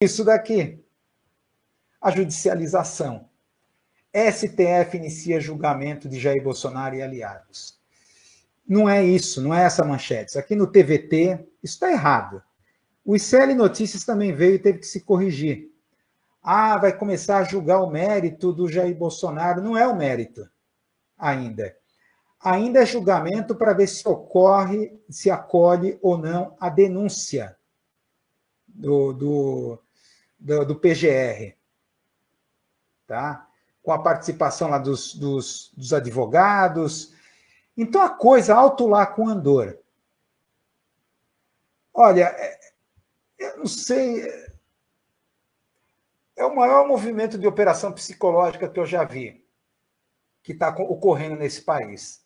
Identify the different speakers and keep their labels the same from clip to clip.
Speaker 1: Isso daqui, a judicialização. STF inicia julgamento de Jair Bolsonaro e aliados. Não é isso, não é essa manchete. Isso aqui no TVT, isso está errado. O ICL Notícias também veio e teve que se corrigir. Vai começar a julgar o mérito do Jair Bolsonaro. Não é o mérito ainda. Ainda é julgamento para ver se se acolhe ou não a denúncia do PGR, tá? Com a participação lá dos advogados. Então, a coisa, alto lá com o Andor. Olha, eu não sei, é o maior movimento de operação psicológica que eu já vi, que está ocorrendo nesse país.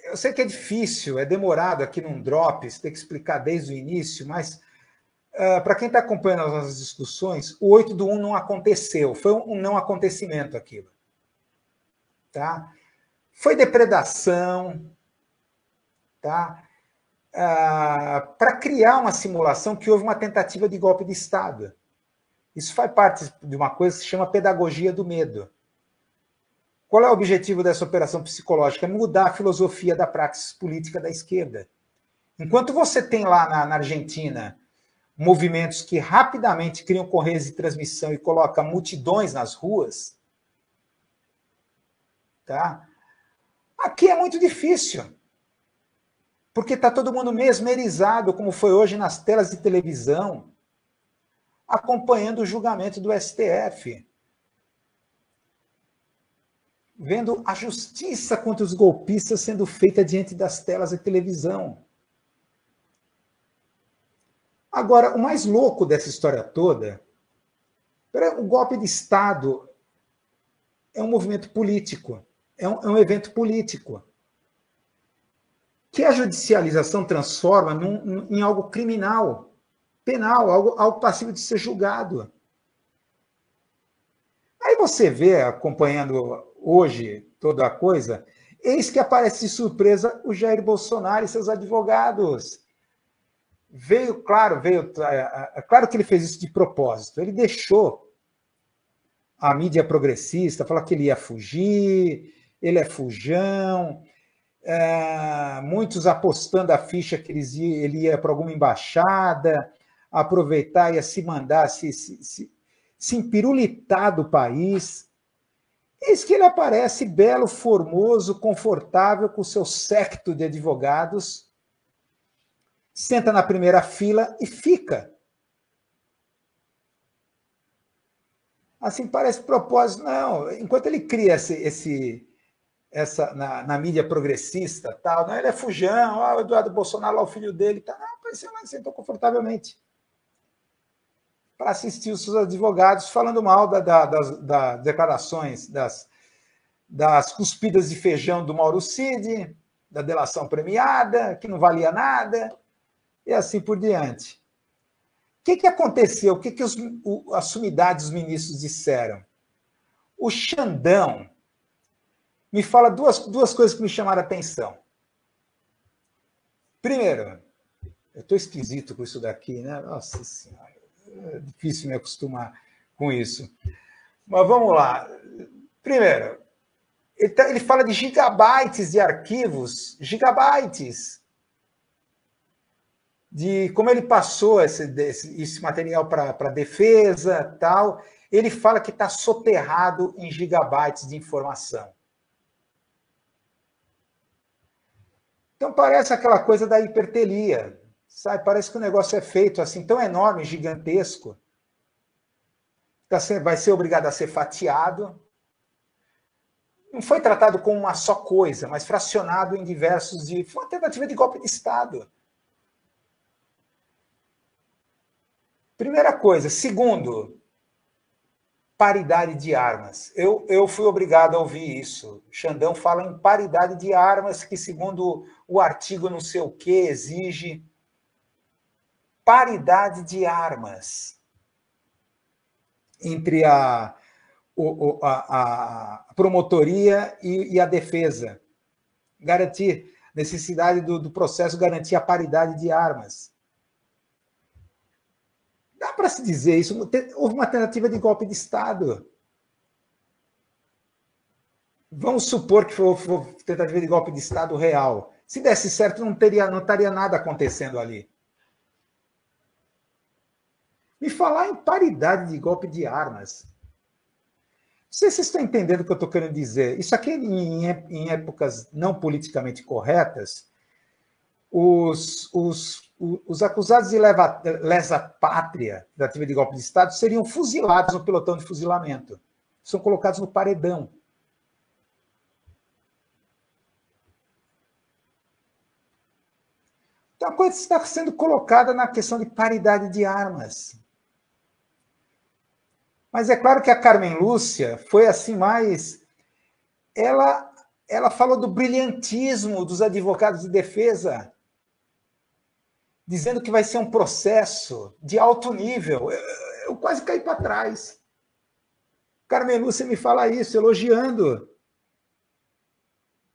Speaker 1: Eu sei que é difícil, é demorado aqui num Drops, tem que explicar desde o início, mas para quem está acompanhando as nossas discussões, o 8/1 não aconteceu, foi um não acontecimento aquilo. Tá? Foi depredação, tá? Para criar uma simulação que houve uma tentativa de golpe de Estado. Isso faz parte de uma coisa que se chama pedagogia do medo. Qual é o objetivo dessa operação psicológica? É mudar a filosofia da praxis política da esquerda. Enquanto você tem lá na Argentina movimentos que rapidamente criam correios de transmissão e colocam multidões nas ruas, tá? Aqui é muito difícil, porque está todo mundo mesmerizado, como foi hoje nas telas de televisão, acompanhando o julgamento do STF, vendo a justiça contra os golpistas sendo feita diante das telas de televisão. Agora, o mais louco dessa história toda, o golpe de Estado é um movimento político, é um evento político, que a judicialização transforma em algo criminal, penal, algo passível de ser julgado. Aí você vê, acompanhando hoje toda a coisa, eis que aparece de surpresa o Jair Bolsonaro e seus advogados. Claro que ele fez isso de propósito. Ele deixou a mídia progressista falar que ele ia fugir, ele é fujão, muitos apostando a ficha que ele ia para alguma embaixada, aproveitar, ia se mandar, se empirulitar do país. Eis que ele aparece belo, formoso, confortável, com seu séquito de advogados, senta na primeira fila e fica. Assim, parece propósito. Não, enquanto ele cria na mídia progressista, tal, não, ele é fujão, o Eduardo Bolsonaro, lá, o filho dele, tá, apareceu lá, sentou confortavelmente para assistir os seus advogados falando mal das declarações, das cuspidas de feijão do Mauro Cid, da delação premiada, que não valia nada, e assim por diante. O que aconteceu? O que as sumidades dos ministros disseram? O Xandão me fala duas coisas que me chamaram a atenção. Primeiro, eu estou esquisito com isso daqui, né? Nossa Senhora, é difícil me acostumar com isso. Mas vamos lá. Primeiro, ele fala de gigabytes de arquivos, gigabytes, de como ele passou esse material para a defesa, tal. Ele fala que está soterrado em gigabytes de informação. Então parece aquela coisa da hipertelia, sabe? Parece que o negócio é feito assim, tão enorme, gigantesco, vai ser obrigado a ser fatiado. Não foi tratado como uma só coisa, mas fracionado em diversos... Foi uma tentativa de golpe de Estado. Primeira coisa. Segundo, paridade de armas. Eu fui obrigado a ouvir isso. Xandão fala em paridade de armas, que segundo o artigo não sei o que exige paridade de armas entre a promotoria e a defesa. Garantir necessidade do processo, garantir a paridade de armas. Dá para se dizer isso. Houve uma tentativa de golpe de Estado. Vamos supor que foi tentativa de golpe de Estado real. Se desse certo, não estaria nada acontecendo ali. Me falar em paridade de golpe de armas. Não sei se vocês estão entendendo o que eu estou querendo dizer. Isso aqui, em épocas não politicamente corretas, os acusados de lesa pátria, tentativa de golpe de Estado, seriam fuzilados no pelotão de fuzilamento. São colocados no paredão. Então, a coisa está sendo colocada na questão de paridade de armas. Mas é claro que a Carmen Lúcia foi assim mais... Ela falou do brilhantismo dos advogados de defesa, dizendo que vai ser um processo de alto nível. Eu quase caí para trás. Carmen Lúcia me fala isso, elogiando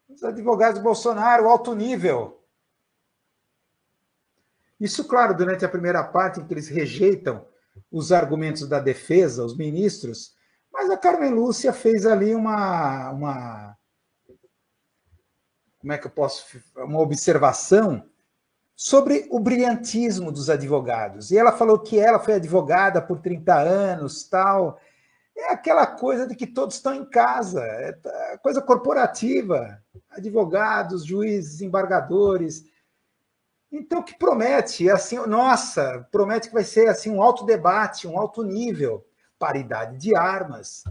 Speaker 1: os advogados do Bolsonaro, alto nível. Isso, claro, durante a primeira parte, em que eles rejeitam os argumentos da defesa, os ministros, mas a Carmen Lúcia fez ali uma como é que eu posso... uma observação sobre o brilhantismo dos advogados. E ela falou que ela foi advogada por 30 anos, tal. É aquela coisa de que todos estão em casa, é coisa corporativa, advogados, juízes, desembargadores. Então, que promete, assim, nossa, promete que vai ser assim um alto debate, um alto nível, paridade de armas.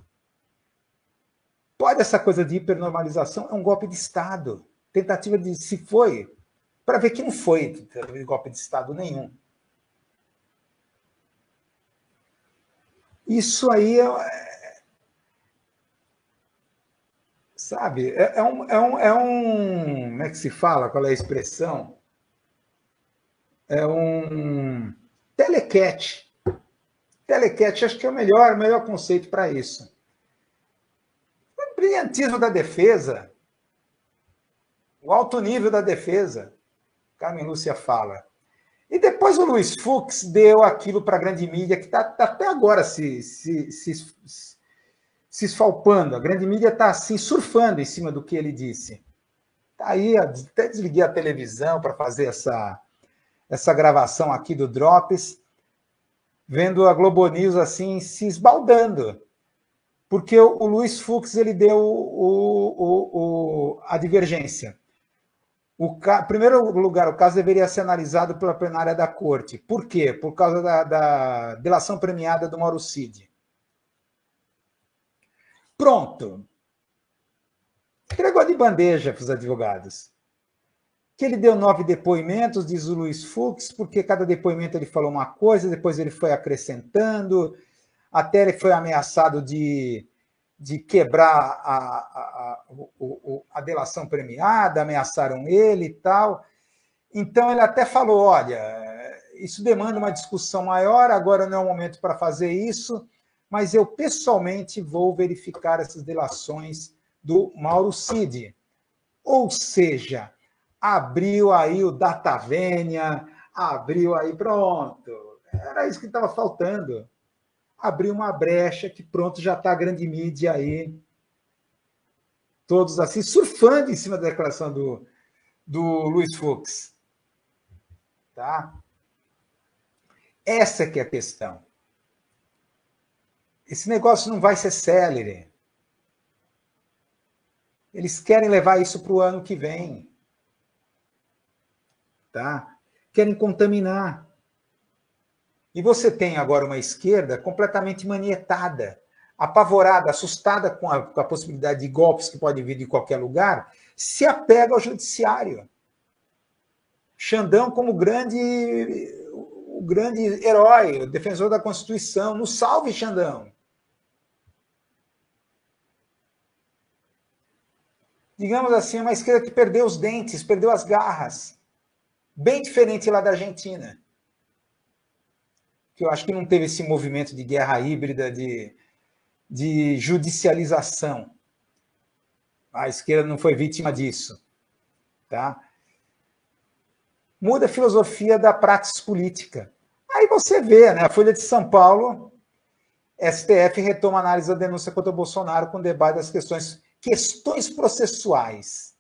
Speaker 1: Pode essa coisa de hipernormalização, é um golpe de Estado. Tentativa de, se foi, para ver que não foi tentativa de golpe de Estado nenhum. Isso aí sabe, como é que se fala, qual é a expressão? É um telequete. Telequete, acho que é o melhor conceito para isso. O brilhantismo da defesa, o alto nível da defesa, Carmen Lúcia fala. E depois o Luiz Fux deu aquilo para a grande mídia, que está até agora se esfalpando. A grande mídia está assim, surfando em cima do que ele disse. Tá aí, até desliguei a televisão para fazer essa gravação aqui do Drops, vendo a Globo News assim, se esbaldando. Porque o Luiz Fux ele deu a divergência. Primeiro lugar, o caso deveria ser analisado pela plenária da Corte. Por quê? Por causa da delação premiada do Mauro Cid. Pronto. Entregou de bandeja para os advogados. Que ele deu 9 depoimentos, diz o Luiz Fux, porque cada depoimento ele falou uma coisa, depois ele foi acrescentando, até ele foi ameaçado de quebrar a delação premiada, ameaçaram ele e tal. Então, ele até falou, olha, isso demanda uma discussão maior, agora não é o momento para fazer isso, mas eu pessoalmente vou verificar essas delações do Mauro Cid. Ou seja, abriu aí o Datavênia, abriu aí, pronto. Era isso que estava faltando. Abriu uma brecha que pronto, já está a grande mídia aí, todos assim, surfando em cima da declaração do Luiz Fux. Tá? Essa que é a questão. Esse negócio não vai ser célere. Eles querem levar isso para o ano que vem. Tá? Querem contaminar. E você tem agora uma esquerda completamente manietada, apavorada, assustada com a possibilidade de golpes que podem vir de qualquer lugar, se apega ao judiciário. Xandão como o grande herói, o defensor da Constituição. Nos salve, Xandão. Digamos assim, uma esquerda que perdeu os dentes, perdeu as garras. Bem diferente lá da Argentina. Que eu acho que não teve esse movimento de guerra híbrida, de judicialização. A esquerda não foi vítima disso. Tá? Muda a filosofia da praxis política. Aí Aí você vê, né? A Folha de São Paulo, STF retoma a análise da denúncia contra o Bolsonaro com debate das questões processuais.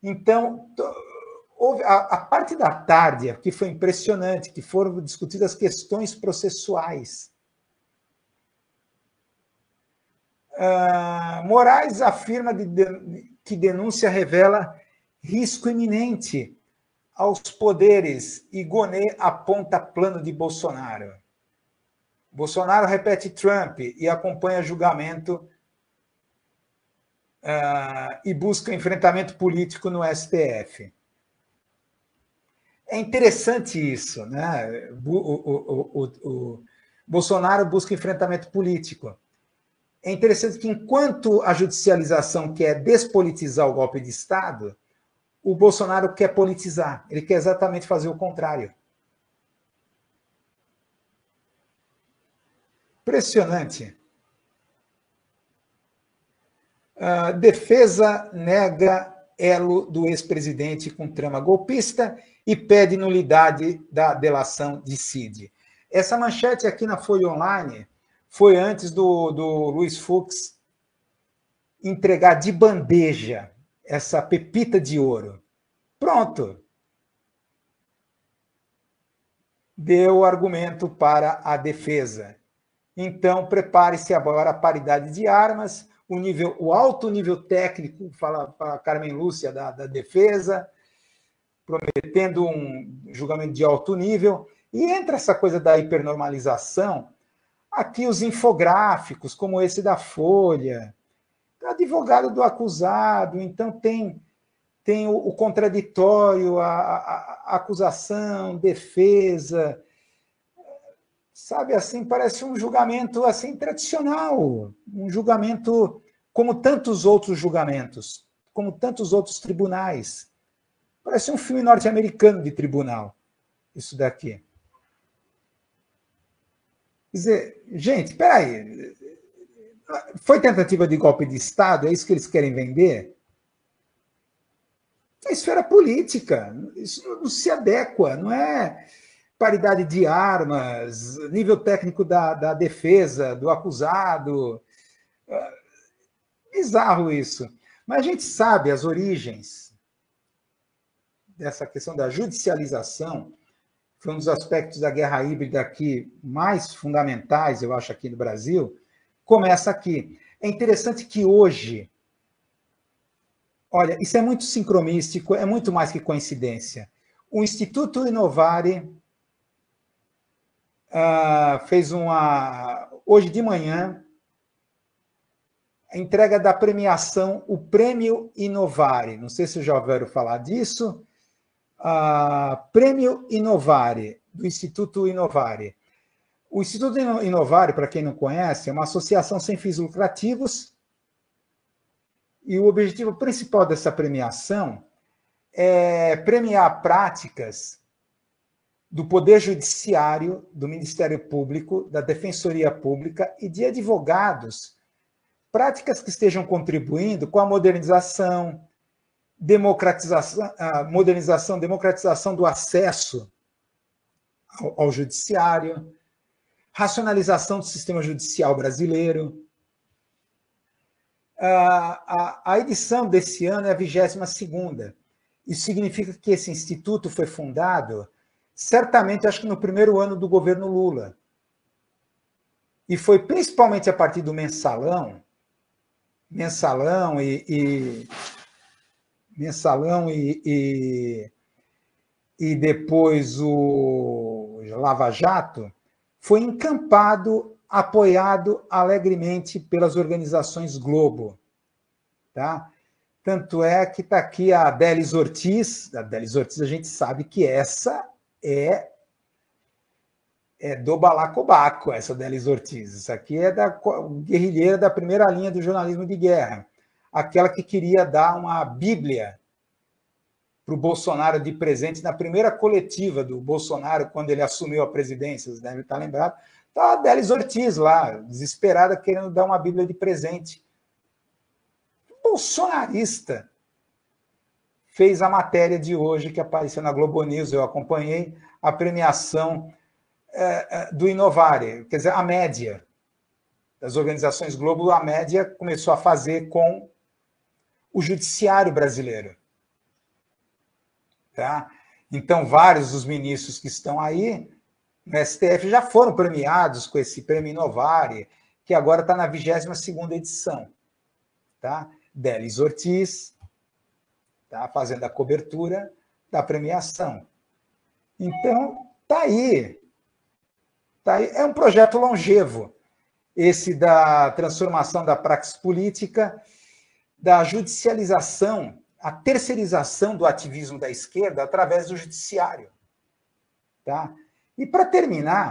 Speaker 1: Então, houve a parte da tarde, que foi impressionante, que foram discutidas questões processuais. Moraes afirma que denúncia revela risco iminente aos poderes e Gonê aponta plano de Bolsonaro. Bolsonaro repete Trump e acompanha julgamento e busca enfrentamento político no STF. É interessante isso, né? O Bolsonaro busca enfrentamento político. É interessante que, enquanto a judicialização quer despolitizar o golpe de Estado, o Bolsonaro quer politizar. Ele quer exatamente fazer o contrário. Impressionante. Defesa nega elo do ex-presidente com trama golpista e pede nulidade da delação de Cid. Essa manchete aqui na Folha Online foi antes do Luiz Fux entregar de bandeja essa pepita de ouro. Pronto. Deu argumento para a defesa. Então, prepare-se agora a paridade de armas, o alto nível técnico, fala a Carmen Lúcia da defesa, prometendo um julgamento de alto nível, e entra essa coisa da hipernormalização, aqui os infográficos, como esse da Folha, advogado do acusado, então tem o contraditório, a acusação, defesa, sabe, assim, parece um julgamento assim tradicional, um julgamento como tantos outros julgamentos, como tantos outros tribunais. Parece um filme norte-americano de tribunal, isso daqui. Quer dizer, gente, espera aí, foi tentativa de golpe de Estado? É isso que eles querem vender? É esfera política, isso não se adequa, não é paridade de armas, nível técnico da defesa, do acusado. Bizarro isso. Mas a gente sabe as origens dessa questão da judicialização, foi um dos aspectos da guerra híbrida aqui mais fundamentais, eu acho, aqui no Brasil, começa aqui. É interessante que hoje, olha, isso é muito sincronístico, é muito mais que coincidência. O Instituto Inovare fez hoje de manhã, a entrega da premiação, o Prêmio Inovare. Não sei se vocês já ouviram falar disso. Prêmio Inovare, do Instituto Inovare. O Instituto Inovare, para quem não conhece, é uma associação sem fins lucrativos e o objetivo principal dessa premiação é premiar práticas do Poder Judiciário, do Ministério Público, da Defensoria Pública e de advogados, práticas que estejam contribuindo com a modernização, democratização do acesso ao judiciário, racionalização do sistema judicial brasileiro. A edição desse ano é a 22ª. Isso significa que esse instituto foi fundado, certamente, acho que no primeiro ano do governo Lula. E foi principalmente a partir do mensalão e depois o Lava Jato, foi encampado, apoiado alegremente pelas organizações Globo. Tá? Tanto é que está aqui a Délis Ortiz. A Délis Ortiz, a gente sabe que essa é do balacobaco, essa Délis Ortiz. Isso aqui é da guerrilheira da primeira linha do jornalismo de guerra. Aquela que queria dar uma bíblia para o Bolsonaro de presente na primeira coletiva do Bolsonaro, quando ele assumiu a presidência, vocês devem estar lembrados. Está a Délis Ortiz lá, desesperada, querendo dar uma bíblia de presente. Bolsonarista. fez a matéria de hoje que apareceu na Globo News, eu acompanhei a premiação do Inovare, quer dizer, a média das organizações Globo, a média começou a fazer com o judiciário brasileiro. Tá? Então, vários dos ministros que estão aí no STF já foram premiados com esse prêmio Inovare, que agora está na 22ª edição. Tá? Délis Ortiz, tá? Fazendo a cobertura da premiação. Então, tá aí. Tá aí. É um projeto longevo, esse da transformação da praxis política, da judicialização, a terceirização do ativismo da esquerda através do judiciário. Tá? E para terminar,